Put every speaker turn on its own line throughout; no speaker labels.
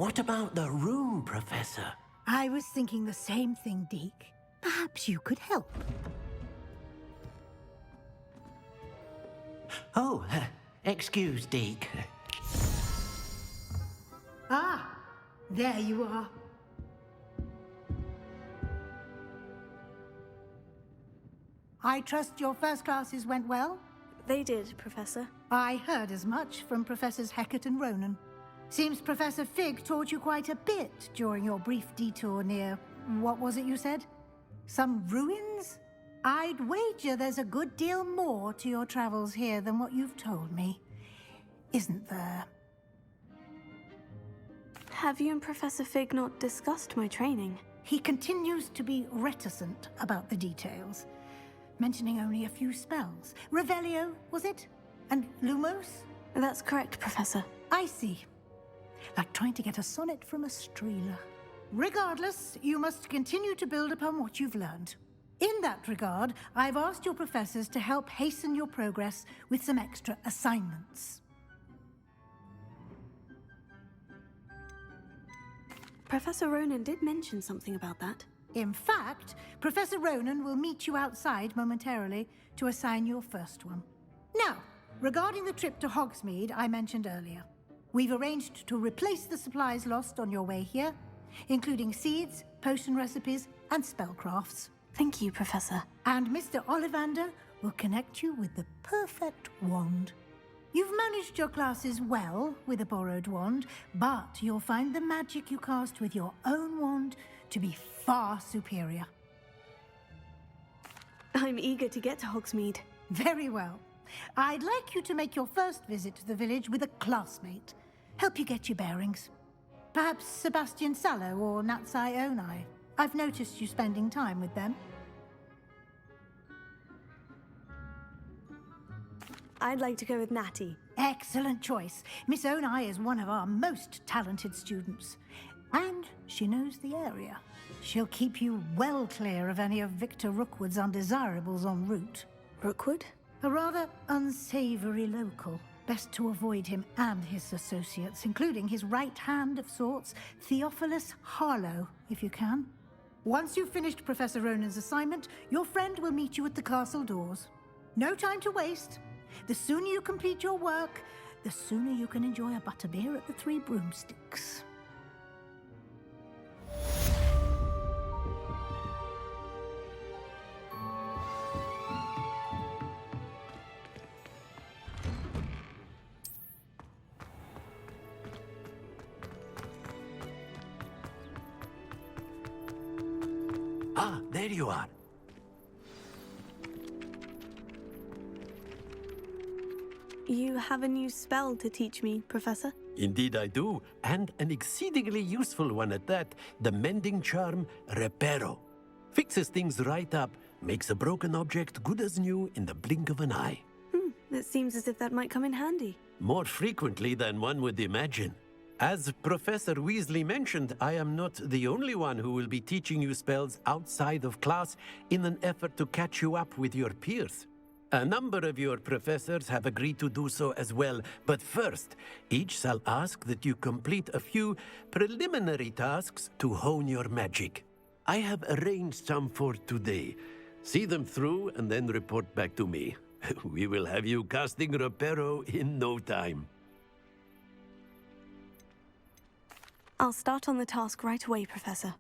What about the room, Professor?
I was thinking the same thing, Deke. Perhaps you could help.
Oh, excuse, Deke.
Ah, there you are. I trust your first classes went well?
They did, Professor.
I heard as much from Professors Hecat and Ronan. Seems Professor Fig taught you quite a bit during your brief detour near... what was it you said? Some ruins? I'd wager there's a good deal more to your travels here than what you've told me. Isn't there?
Have you and Professor Fig not discussed my training?
He continues to be reticent about the details, mentioning only a few spells. Revelio, was it? And Lumos?
That's correct, Professor.
I see. Like trying to get a sonnet from a streeler. Regardless, you must continue to build upon what you've learned. In that regard, I've asked your professors to help hasten your progress with some extra assignments.
Professor Ronan did mention something about that.
In fact, Professor Ronan will meet you outside momentarily to assign your first one. Now, regarding the trip to Hogsmeade I mentioned earlier, we've arranged to replace the supplies lost on your way here, including seeds, potion recipes, and spellcrafts.
Thank you, Professor.
And Mr. Ollivander will connect you with the perfect wand. You've managed your classes well with a borrowed wand, but you'll find the magic you cast with your own wand to be far superior.
I'm eager to get to Hogsmeade.
Very well. I'd like you to make your first visit to the village with a classmate. Help you get your bearings. Perhaps Sebastian Sallow or Natsai Onai. I've noticed you spending time with them.
I'd like to go with Natty.
Excellent choice. Miss Onai is one of our most talented students. And she knows the area. She'll keep you well clear of any of Victor Rookwood's undesirables en route.
Rookwood?
A rather unsavory local. Best to avoid him and his associates, including his right hand of sorts, Theophilus Harlow, if you can. Once you've finished Professor Ronan's assignment, your friend will meet you at the castle doors. No time to waste. The sooner you complete your work, the sooner you can enjoy a butterbeer at the Three Broomsticks.
Ah, there you are.
You have a new spell to teach me, Professor?
Indeed I do, and an exceedingly useful one at that, the mending charm Reparo. Fixes things right up, makes a broken object good as new in the blink of an eye.
It seems as if that might come in handy.
More frequently than one would imagine. As Professor Weasley mentioned, I am not the only one who will be teaching you spells outside of class in an effort to catch you up with your peers. A number of your professors have agreed to do so as well, but first, each shall ask that you complete a few preliminary tasks to hone your magic. I have arranged some for today. See them through and then report back to me. We will have you casting Reparo in no time.
I'll start on the task right away, Professor.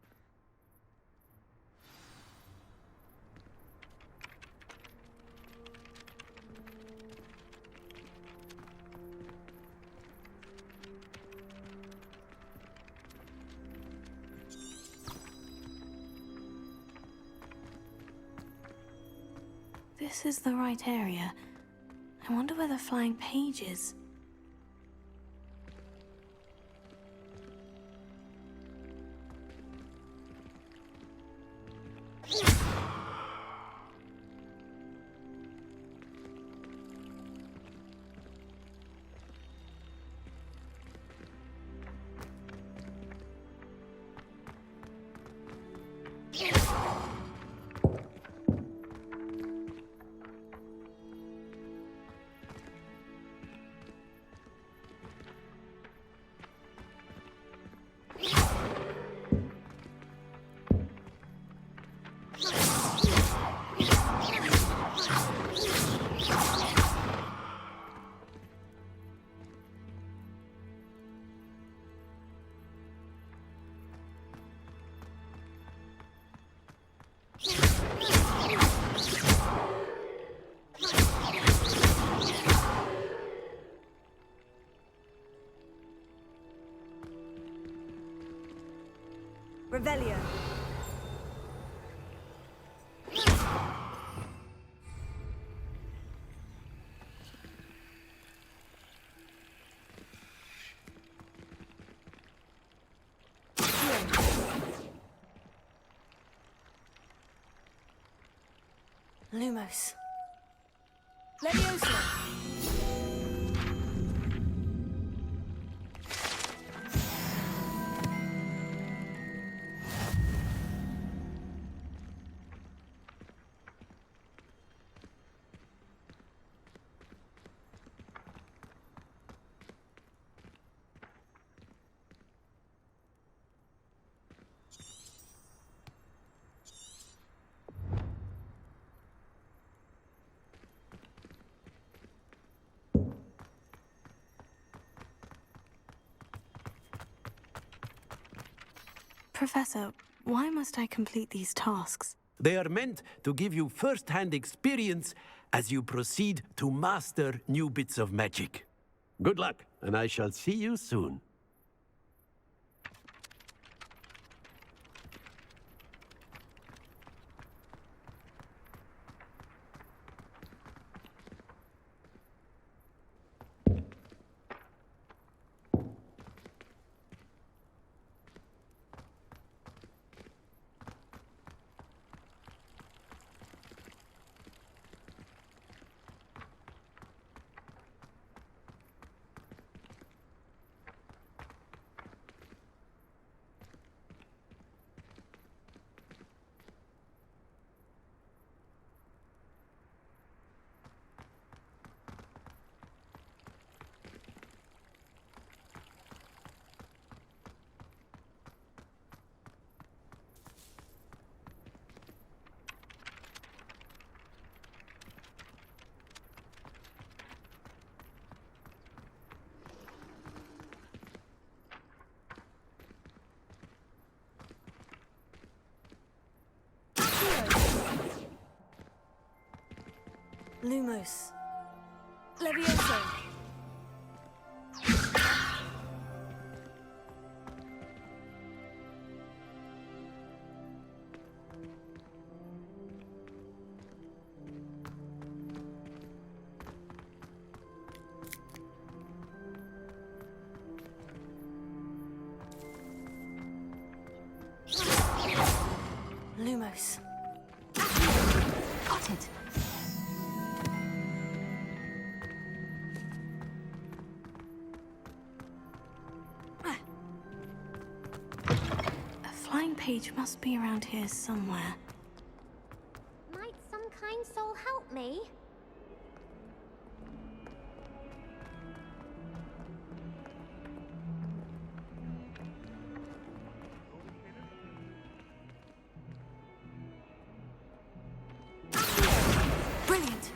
This is the right area. I wonder where the flying page is.
Revelio.
Lumos.
Leviosa.
Professor, why must I complete these tasks?
They are meant to give you first-hand experience as you proceed to master new bits of magic. Good luck, and I shall see you soon.
Lumos. Leviosa.
Lumos. Got it. A flying page must be around here somewhere.
Might some kind soul help me?
Brilliant!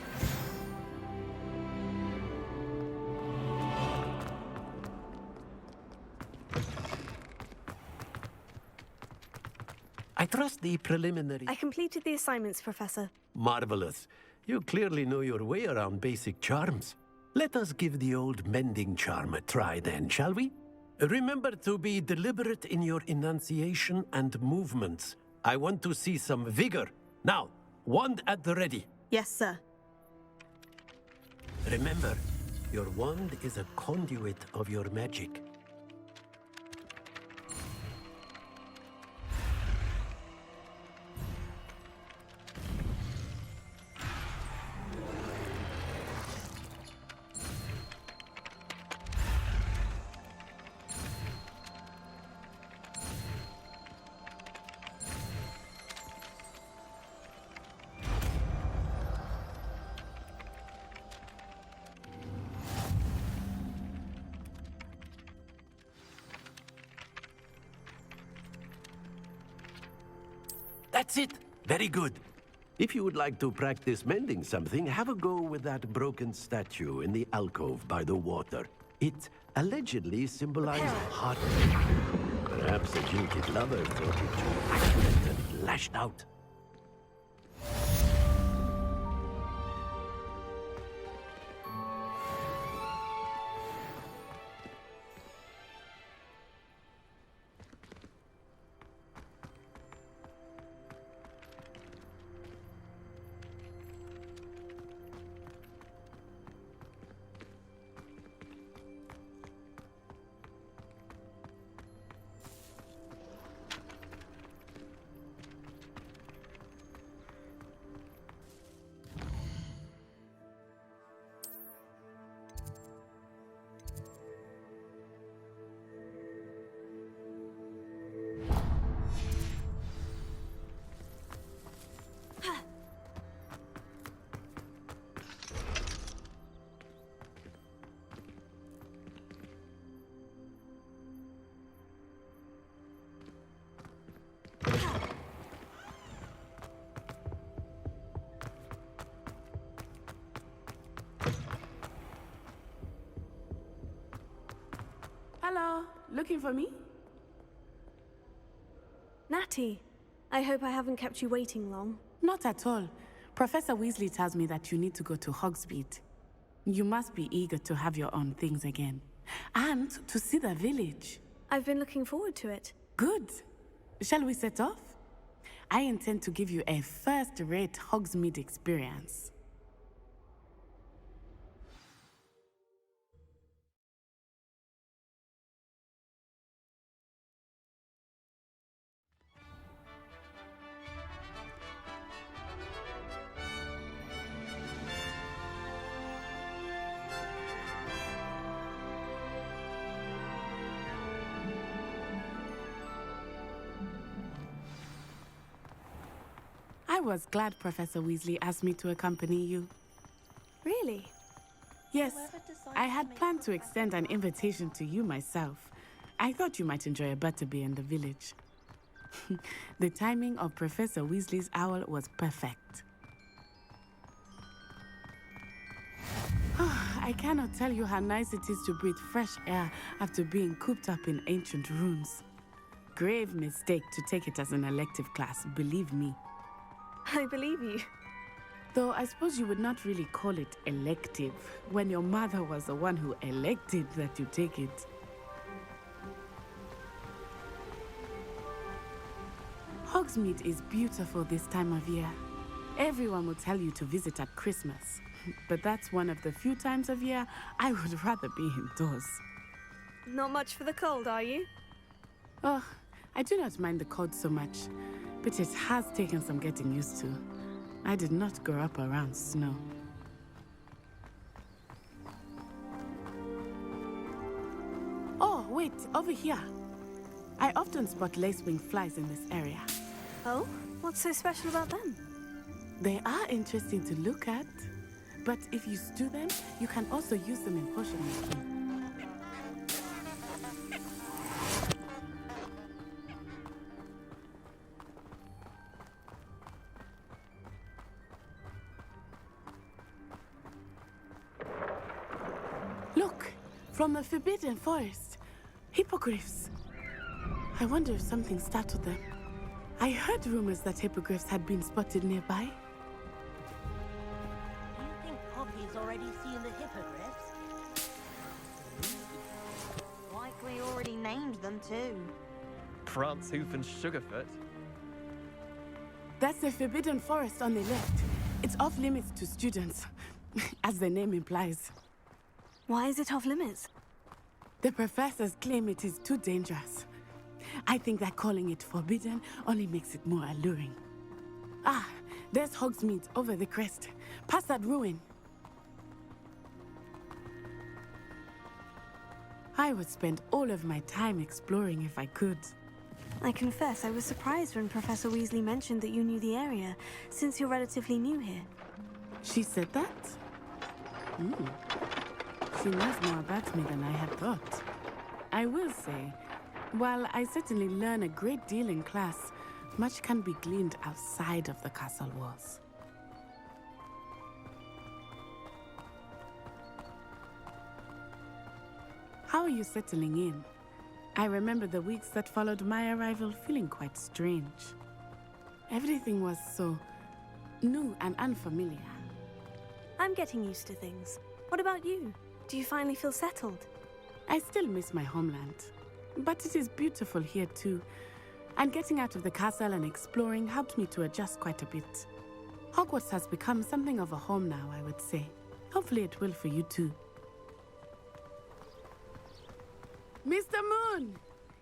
I trust the preliminary...
I completed the assignments, Professor.
Marvelous. You clearly know your way around basic charms. Let us give the old mending charm a try then, shall we? Remember to be deliberate in your enunciation and movements. I want to see some vigor. Now, wand at the ready.
Yes, sir.
Remember, your wand is a conduit of your magic. That's it. Very good. If you would like to practice mending something, have a go with that broken statue in the alcove by the water. It allegedly symbolized heartbreak. Perhaps a jilted lover thought it too accurate and lashed out.
looking for me?
Natty, I hope I haven't kept you waiting long.
Not at all. Professor Weasley tells me that you need to go to Hogsmeade. You must be eager to have your own things again. And to see the village.
I've been looking forward to it.
Good. Shall we set off? I intend to give you a first-rate Hogsmeade experience. I was glad Professor Weasley asked me to accompany you.
Really?
Yes, I had planned to extend an invitation to you myself. I thought you might enjoy a butterbeer in the village. The timing of Professor Weasley's owl was perfect. I cannot tell you how nice it is to breathe fresh air after being cooped up in ancient rooms. Grave mistake to take it as an elective class, believe me.
I believe you.
Though I suppose you would not really call it elective when your mother was the one who elected that you take it. Hogsmeade is beautiful this time of year. Everyone will tell you to visit at Christmas, but that's one of the few times of year I would rather be indoors.
Not much for the cold, are you?
Oh, I do not mind the cold so much, but it has taken some getting used to. I did not grow up around snow. Oh, wait, over here. I often spot lacewing flies in this area.
Oh? What's so special about them?
They are interesting to look at, but if you stew them, you can also use them in potion making. Look, from the Forbidden Forest. Hippogriffs. I wonder if something startled them. I heard rumors that hippogriffs had been spotted nearby.
You think Poppy's already seen the hippogriffs? Likely already named them too.
Prancehoof and Sugarfoot.
That's the Forbidden Forest on the left. It's off limits to students, as the name implies.
Why is it off limits?
The professors claim it is too dangerous. I think that calling it forbidden only makes it more alluring. Ah, there's Hogsmeade over the crest. Past that ruin. I would spend all of my time exploring if I could.
I confess I was surprised when Professor Weasley mentioned that you knew the area, since you're relatively new here.
She said that? She knows more about me than I had thought. I will say, while I certainly learn a great deal in class, much can be gleaned outside of the castle walls. How are you settling in? I remember the weeks that followed my arrival feeling quite strange. Everything was so new and unfamiliar.
I'm getting used to things. What about you? Do you finally feel settled?
I still miss my homeland, but it is beautiful here too. And getting out of the castle and exploring helped me to adjust quite a bit. Hogwarts has become something of a home now, I would say. Hopefully it will for you too. Mr. Moon!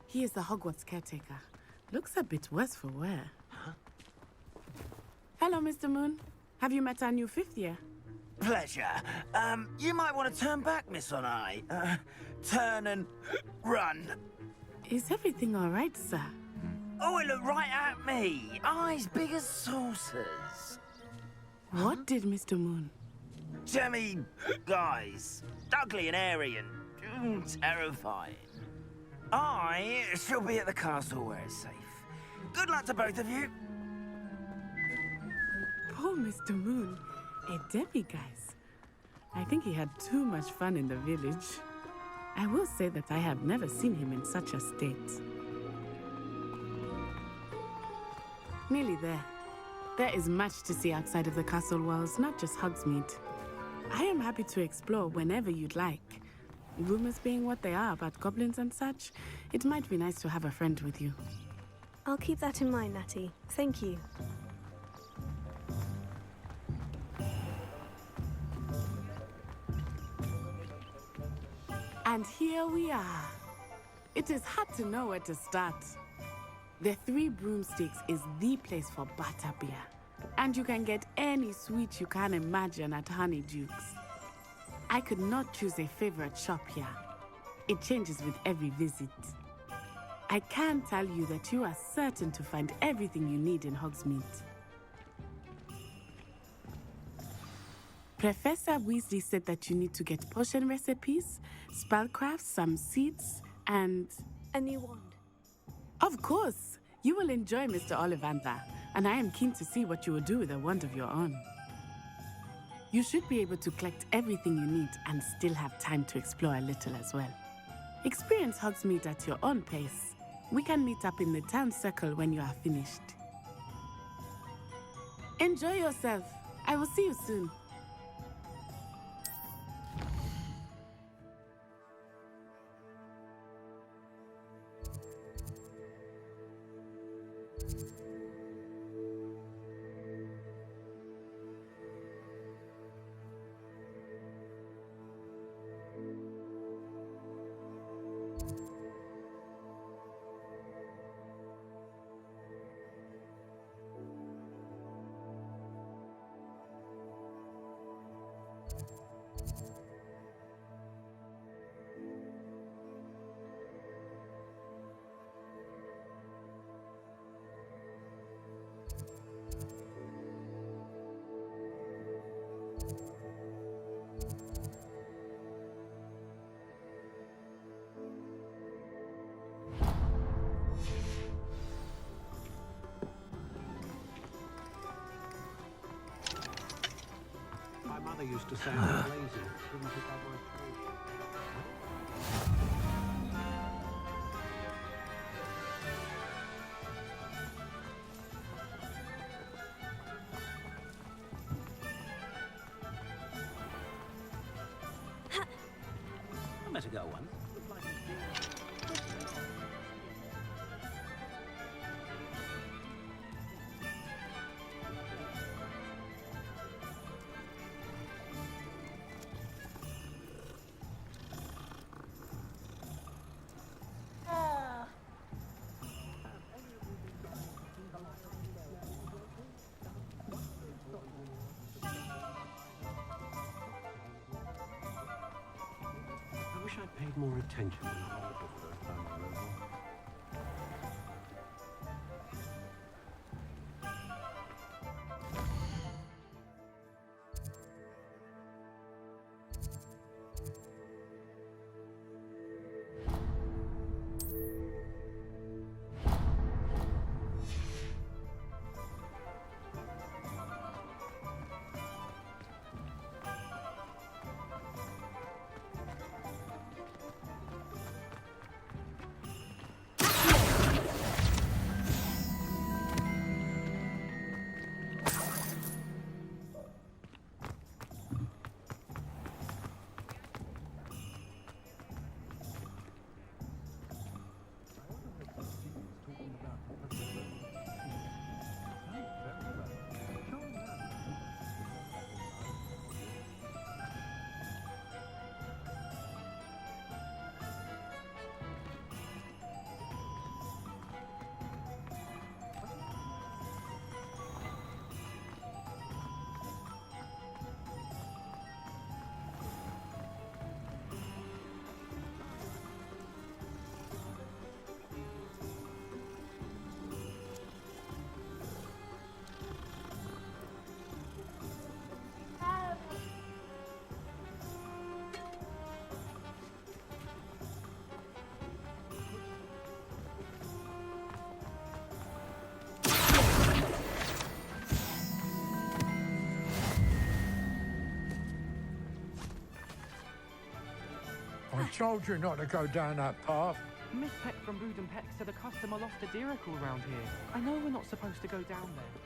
He is the Hogwarts caretaker. Looks a bit worse for wear. Huh? Hello, Mr. Moon. Have you met our new fifth year?
Pleasure. You might want to turn back, Miss Onai. Turn and run.
Is everything all right, sir?
Oh, it looked right at me. Eyes big as saucers.
What did Mr. Moon?
Jemmy guys. Ugly and airy and terrifying. I shall be at the castle where it's safe. Good luck to both of you.
Poor Mr. Moon. A demiguise. I think he had too much fun in the village. I will say that I have never seen him in such a state. Nearly there. There is much to see outside of the castle walls, not just Hogsmeade. I am happy to explore whenever you'd like. Rumors being what they are about goblins and such, it might be nice to have a friend with you.
I'll keep that in mind, Natty. Thank you.
And here we are. It is hard to know where to start. The Three Broomsticks is the place for butterbeer. And you can get any sweet you can imagine at Honeydukes. I could not choose a favorite shop here. It changes with every visit. I can tell you that you are certain to find everything you need in Hogsmeade. Professor Weasley said that you need to get potion recipes, spellcrafts, some seeds, and...
A new wand.
Of course! You will enjoy Mr. Ollivander, and I am keen to see what you will do with a wand of your own. You should be able to collect everything you need and still have time to explore a little as well. Experience Hogsmeade at your own pace. We can meet up in the town circle when you are finished. Enjoy yourself. I will see you soon.
My mother used to say I was lazy. Didn't pick up my food. I better go one. I wish I'd paid more attention when I was looking for a phone removal.
told you not to go down that path.
Miss Peck from Brood and Peck said a customer lost a diricle round here. I know we're not supposed to go down there.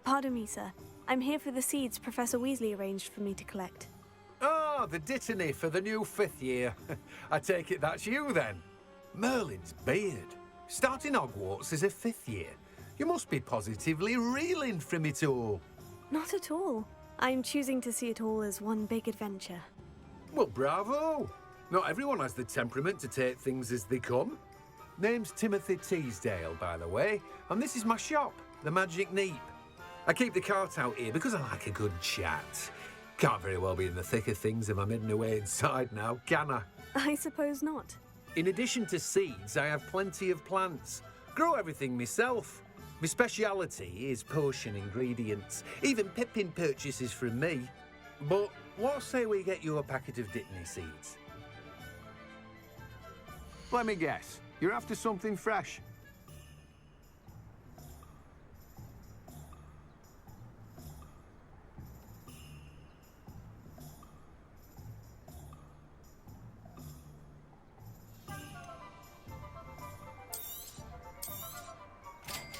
Pardon me, sir. I'm here for the seeds Professor Weasley arranged for me to collect.
Ah, the dittany for the new 5th year. I take it that's you, then. Merlin's beard. Starting Hogwarts as a 5th year. You must be positively reeling from it all.
Not at all. I'm choosing to see it all as one big adventure.
Well, bravo. Not everyone has the temperament to take things as they come. Name's Timothy Teasdale, by the way, and this is my shop, the Magic Neep. I keep the cart out here because I like a good chat. Can't very well be in the thick of things if I'm hidden away inside now, can I?
I suppose not.
In addition to seeds, I have plenty of plants. Grow everything myself. My speciality is potion ingredients. Even Pippin purchases from me. But what say we get you a packet of Dittany seeds?
Let me guess. You're after something fresh.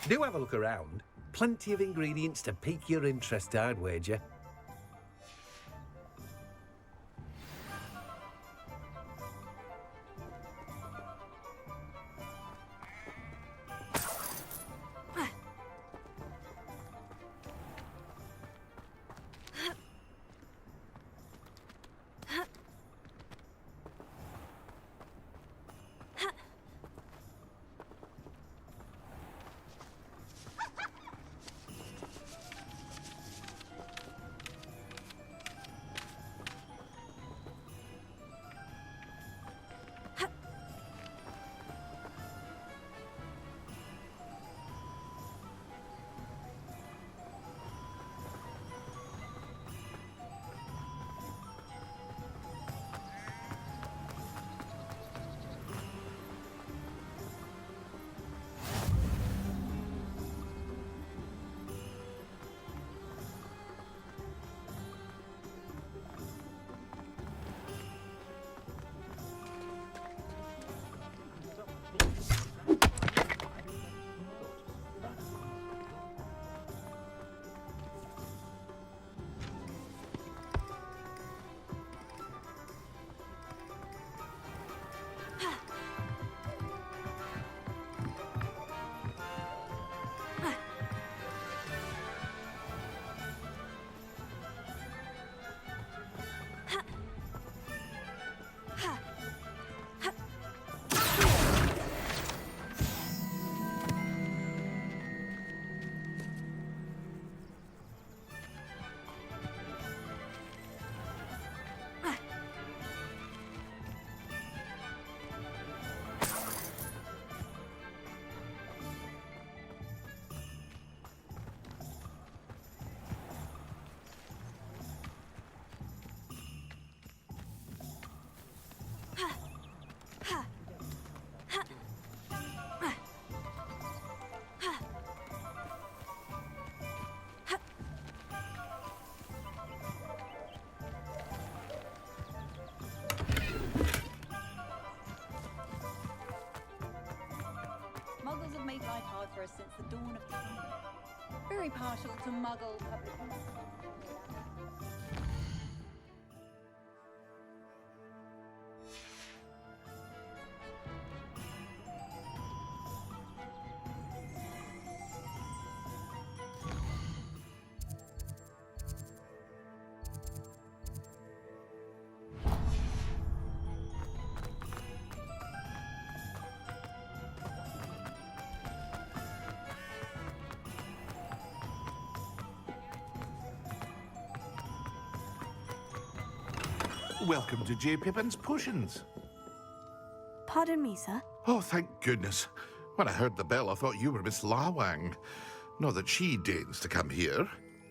Do have a look around. Plenty of ingredients to pique your interest, I'd wager.
dawn of time. Very partial to muggle public.
Welcome to J. Pippin's Potions.
Pardon me, sir.
Oh, thank goodness. When I heard the bell, I thought you were Miss Lawang. Not that she deigns to come here.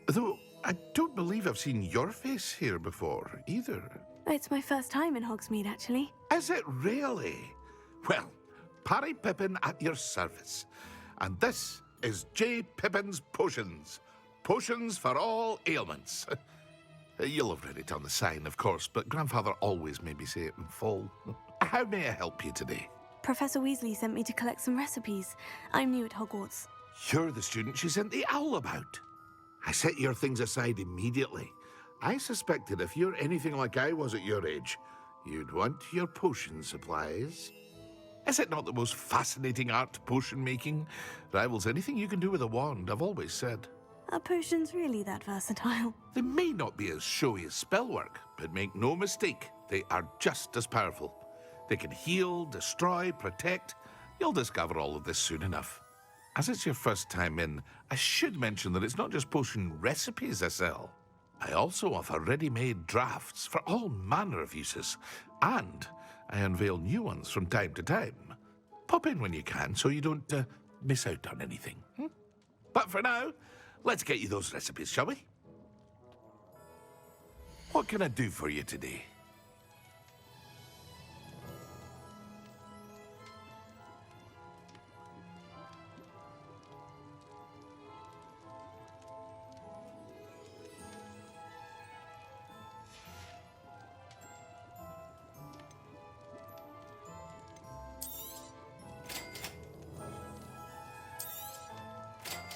Though, I don't believe I've seen your face here before, either.
It's my first time in Hogsmeade, actually.
Is it really? Well, Parry Pippin at your service. And this is J. Pippin's Potions. Potions for all ailments. You'll have read it on the sign, of course, but Grandfather always made me say it in full. How may I help you today?
Professor Weasley sent me to collect some recipes. I'm new at Hogwarts.
You're the student she sent the owl about. I set your things aside immediately. I suspected if you're anything like I was at your age, you'd want your potion supplies. Is it not the most fascinating art, potion making? Rivals anything you can do with a wand, I've always said.
Are potions really that versatile?
They may not be as showy as spellwork, but make no mistake, they are just as powerful. They can heal, destroy, protect. You'll discover all of this soon enough. As it's your first time in, I should mention that it's not just potion recipes I sell. I also offer ready-made drafts for all manner of uses, and I unveil new ones from time to time. Pop in when you can so you don't miss out on anything. But for now, let's get you those recipes, shall we? What can I do for you today?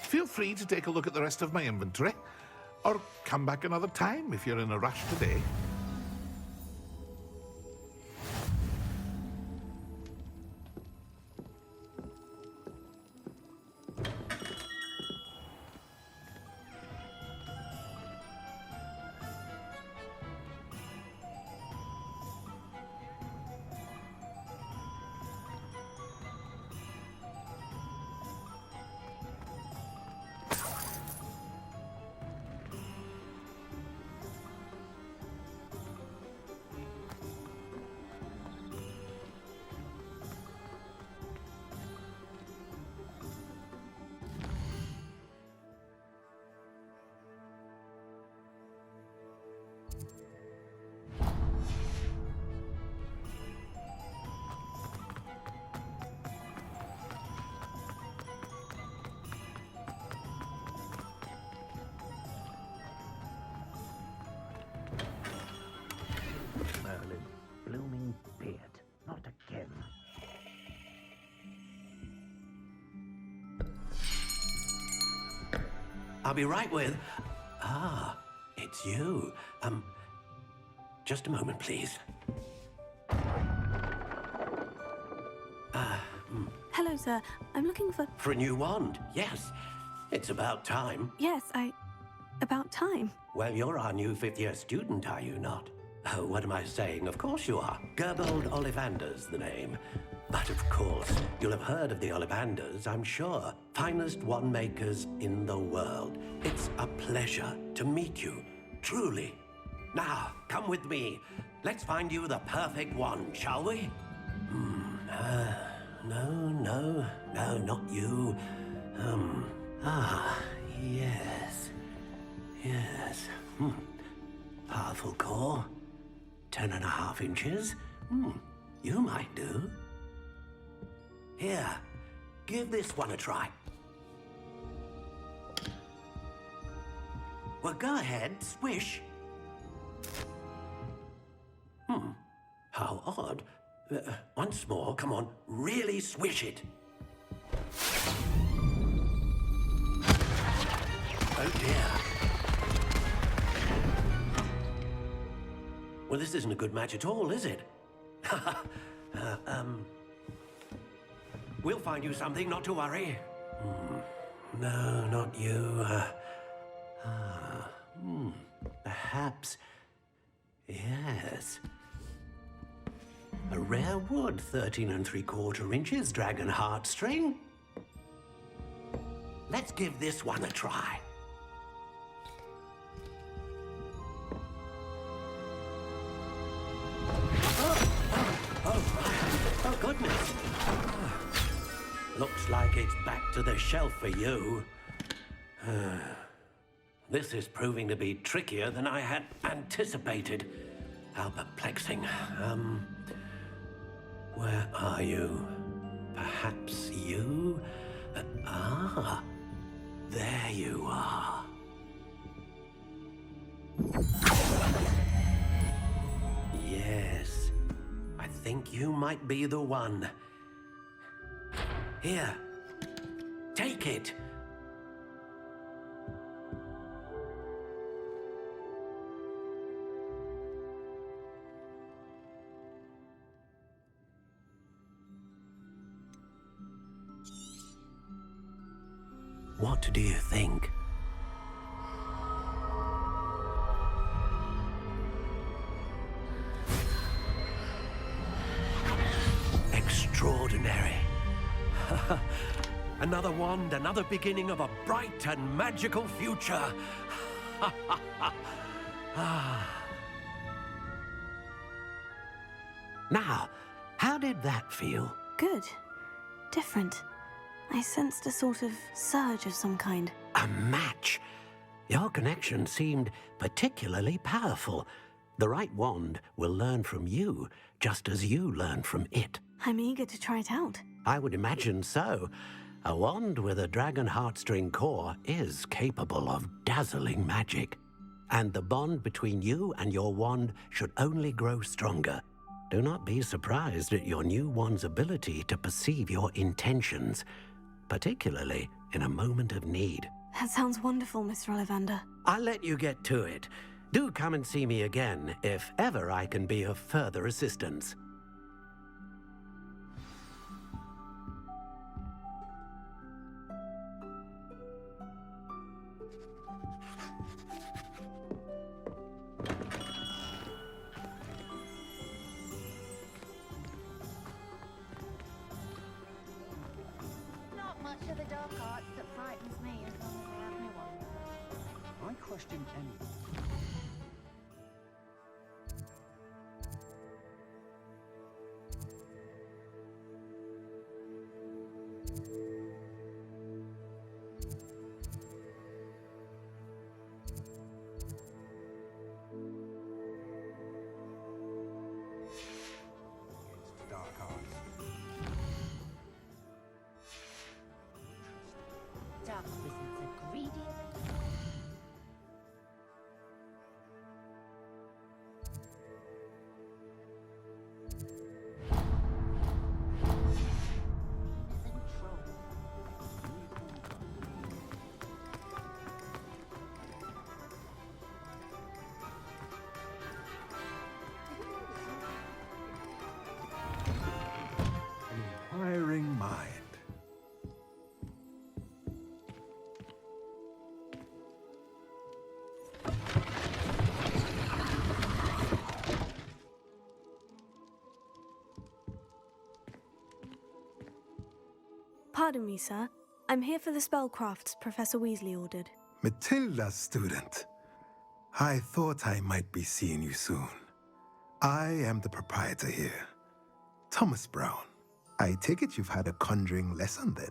Feel free to take a look at the rest of my inventory, or come back another time if you're in a rush today.
Blooming beard. Not again.
I'll be right with... Ah, it's you. Just a moment, please.
Hello, sir. I'm looking for...
For a new wand, yes. It's about time.
Yes, about time.
Well, you're our new fifth-year student, are you not? Oh, what am I saying? Of course you are. Gerbold Ollivander's the name. But of course, you'll have heard of the Ollivanders, I'm sure. Finest wand makers in the world. It's a pleasure to meet you, truly. Now, come with me. Let's find you the perfect wand, shall we? No, not you. Yes. Powerful core. 10.5 inches. You might do. Here, give this one a try. Well, go ahead, swish. How odd. Once more, come on, really swish it. Oh dear. Well, this isn't a good match at all, is it? We'll find you something, not to worry. No, not you. Perhaps. Yes. A rare wood, 13 3/4 inches, dragon heartstring. Let's give this one a try. Oh, goodness. Looks like it's back to the shelf for you. This is proving to be trickier than I had anticipated. How perplexing. Where are you? Perhaps you? There you are. Yes, I think you might be the one. Here, take it. What do you think? Extraordinary. Another wand, another beginning of a bright and magical future. Now, how did that feel?
Good. Different. I sensed a sort of surge of some kind.
A match? Your connection seemed particularly powerful. The right wand will learn from you, just as you learn from it.
I'm eager to try it out.
I would imagine so. A wand with a dragon heartstring core is capable of dazzling magic. And the bond between you and your wand should only grow stronger. Do not be surprised at your new wand's ability to perceive your intentions, particularly in a moment of need.
That sounds wonderful, Mr. Ollivander.
I'll let you get to it. Do come and see me again if ever I can be of further assistance.
Not much of the dark arts that frightens me as long as I have my wand.
I question anything.
Dark arts.
Dark wizards are greedy.
Inquiring mind.
Pardon me, sir. I'm here for the spellcrafts Professor Weasley ordered.
Matilda's student. I thought I might be seeing you soon. I am the proprietor here, Thomas Brown. I take it you've had a conjuring lesson then?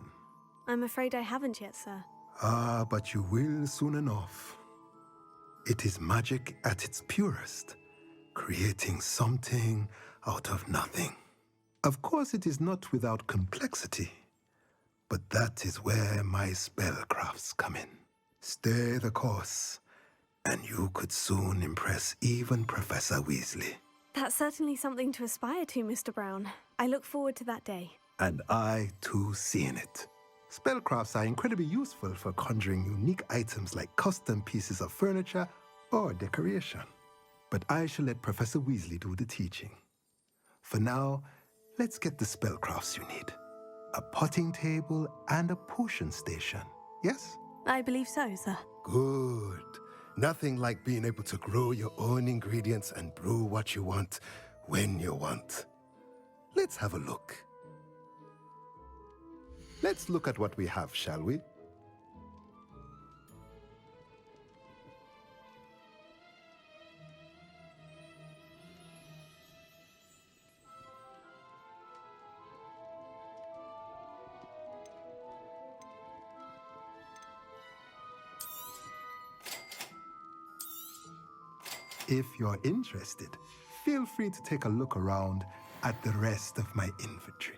I'm afraid I haven't yet, sir.
Ah, but you will soon enough. It is magic at its purest, creating something out of nothing. Of course, it is not without complexity, but that is where my spellcrafts come in. Stay the course, and you could soon impress even Professor Weasley.
That's certainly something to aspire to, Mr. Brown. I look forward to that day.
And I, too, seeing it. Spellcrafts are incredibly useful for conjuring unique items like custom pieces of furniture or decoration. But I shall let Professor Weasley do the teaching. For now, let's get the spellcrafts you need. A potting table and a potion station, yes?
I believe so, sir.
Good. Nothing like being able to grow your own ingredients and brew what you want when you want. Let's have a look. Let's look at what we have, shall we? If you're interested, feel free to take a look around at the rest of my inventory.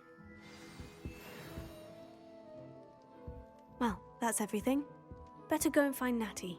Well, that's everything. Better go and find Natty.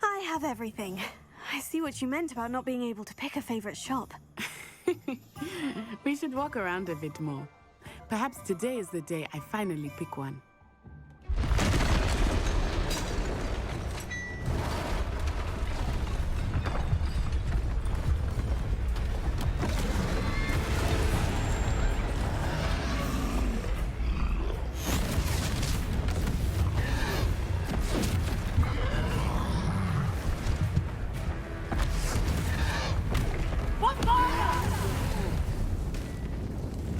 I have everything. I see what you meant about not being able to pick a favorite shop.
We should walk around a bit more. Perhaps today is the day I finally pick one.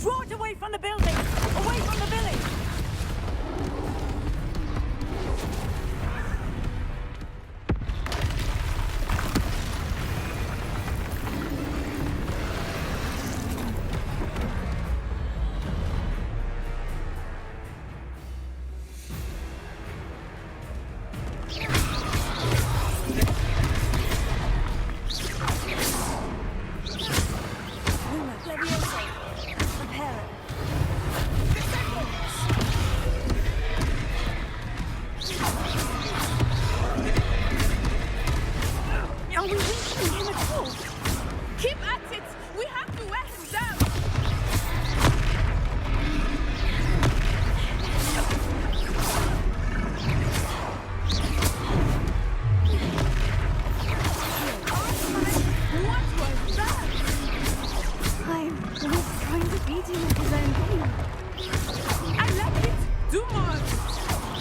Draw it away from the building! Away from the village!
I like it! Do more!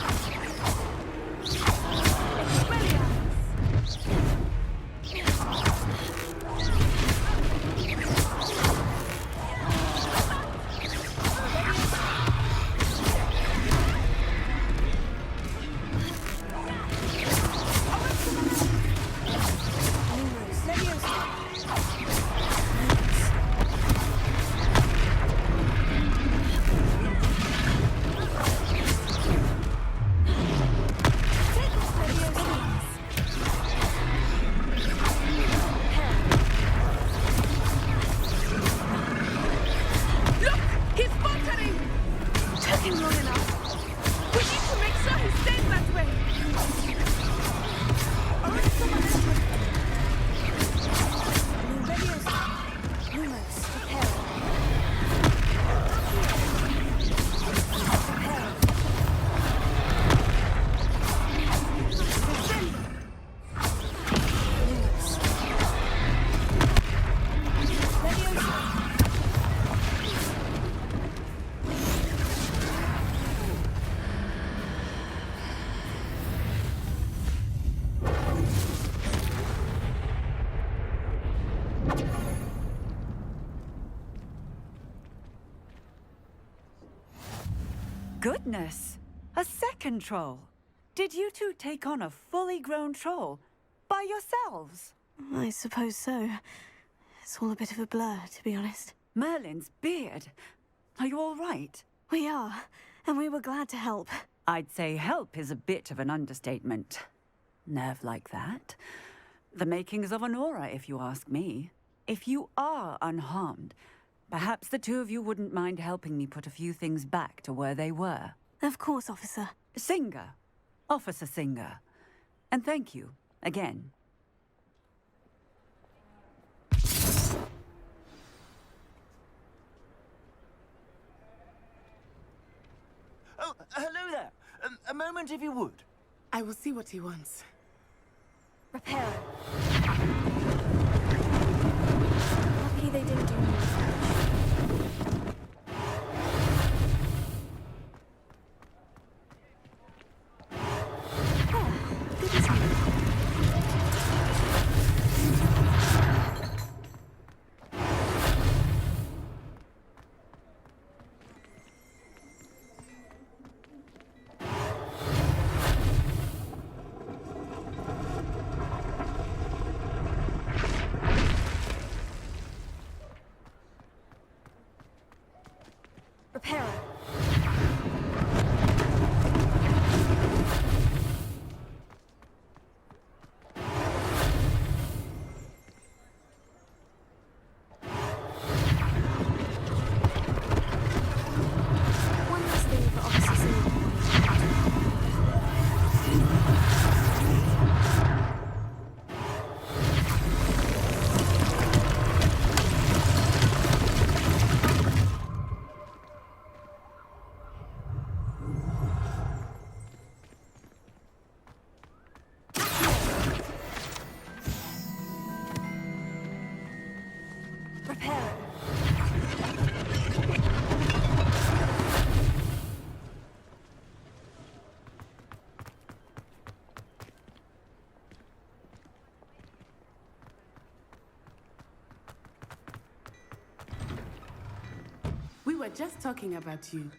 goodness! A second troll! Did you two take on a fully grown troll? By yourselves?
I suppose so. It's all a bit of a blur, to be honest.
Merlin's beard. Are you all right?
We are, and we were glad to help.
I'd say help is a bit of an understatement. Nerve like that. The makings of an aura, if you ask me. If you are unharmed, perhaps the two of you wouldn't mind helping me put a few things back to where they were.
Of course, officer.
Singer. Officer Singer. And thank you, again.
Oh, hello there. A moment, if you would.
I will see what he wants.
Repairer. Lucky they didn't do any research. Good to see you. Repairer. One last thing for Officer Singer. Repairer.
We were just talking about you.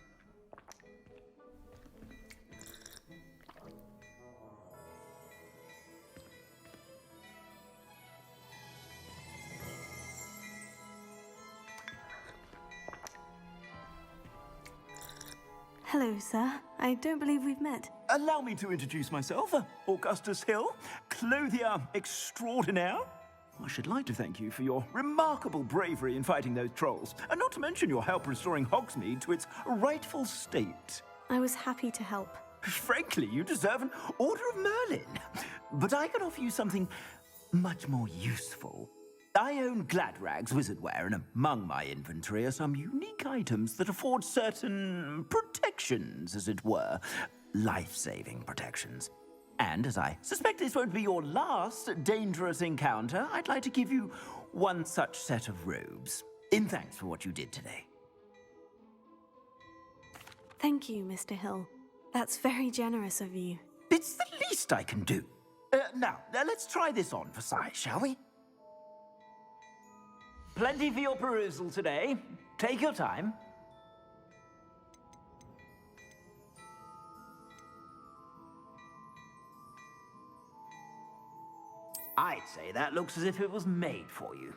Hello, sir. I don't believe we've met.
Allow me to introduce myself, Augustus Hill, clothier extraordinaire. I should like to thank you for your remarkable bravery in fighting those trolls, and not to mention your help restoring Hogsmeade to its rightful state.
I was happy to help.
Frankly, you deserve an Order of Merlin. But I can offer you something much more useful. I own Gladrag's wizardware, and among my inventory are some unique items that afford certain protections, as it were. Life-saving protections. And as I suspect this won't be your last dangerous encounter, I'd like to give you one such set of robes, in thanks for what you did today.
Thank you, Mr. Hill. That's very generous of you.
It's the least I can do. Now, let's try this on for size, shall we? Plenty for your perusal today. Take your time. I'd say that looks as if it was made for you.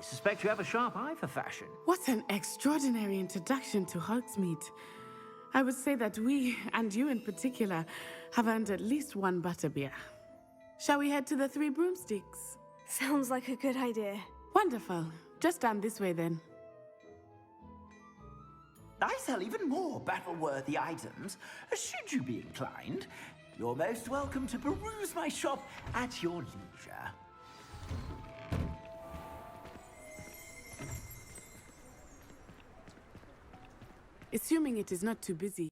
suspect you have a sharp eye for fashion.
What an extraordinary introduction to Hogsmeade. I would say that we, and you in particular, have earned at least one butterbeer. Shall we head to the Three Broomsticks?
Sounds like a good idea.
Wonderful. Just down this way then.
I sell even more battle-worthy items. Should you be inclined, you're most welcome to peruse my shop at your leisure.
Assuming it is not too busy.